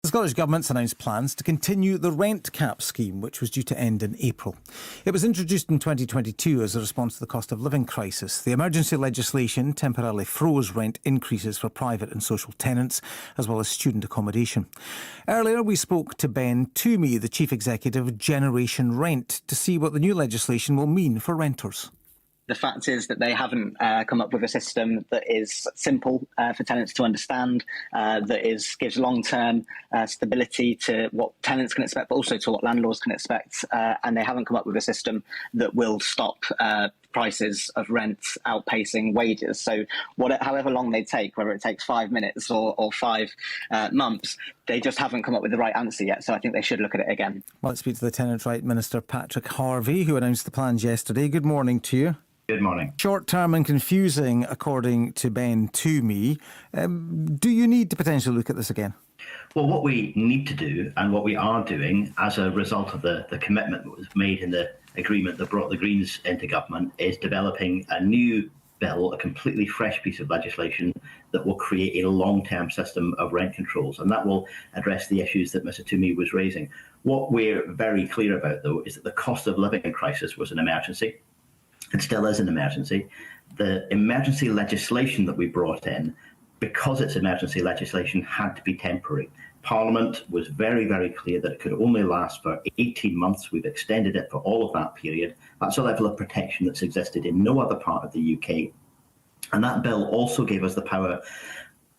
The Scottish Government's announced plans to continue the rent cap scheme, which was due to end in April. It was introduced in 2022 as a response to the cost of living crisis. The emergency legislation temporarily froze rent increases for private and social tenants, as well as student accommodation. Earlier, we spoke to Ben Twomey, the Chief Executive of Generation Rent, to see what the new legislation will mean for renters. The fact is that they haven't come up with a system that is simple for tenants to understand, that gives long-term stability to what tenants can expect, but also to what landlords can expect. And they haven't come up with a system that will stop prices of rent outpacing wages. So however long they take, whether it takes 5 minutes or 5 months, they just haven't come up with the right answer yet. So I think they should look at it again. Well, let's speak to the Tenant Right Minister, Patrick Harvie, who announced the plans yesterday. Good morning to you. Good morning. Short-term and confusing, according to Ben Twomey. Do you need to potentially look at this again? Well, what we need to do, and what we are doing as a result of the commitment that was made in the agreement that brought the Greens into government, is developing a new bill, a completely fresh piece of legislation that will create a long-term system of rent controls, and that will address the issues that Mr Twomey was raising. What we're very clear about, though, is that the cost of living crisis was an emergency. It still is an emergency. The emergency legislation that we brought in, because it's emergency legislation, had to be temporary. Parliament was very, very clear that it could only last for 18 months. We've extended it for all of that period. That's a level of protection that's existed in no other part of the UK. And that bill also gave us the power,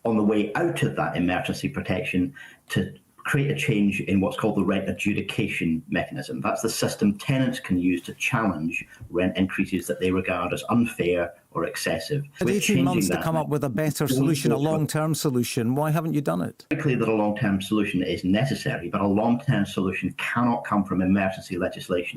on the way out of that emergency protection, to create a change in what's called the rent adjudication mechanism. That's the system tenants can use to challenge rent increases that they regard as unfair or excessive. Had 18 months to come up with a better solution, a long-term solution. Why haven't you done it? It's clear that a long-term solution is necessary, but a long-term solution cannot come from emergency legislation.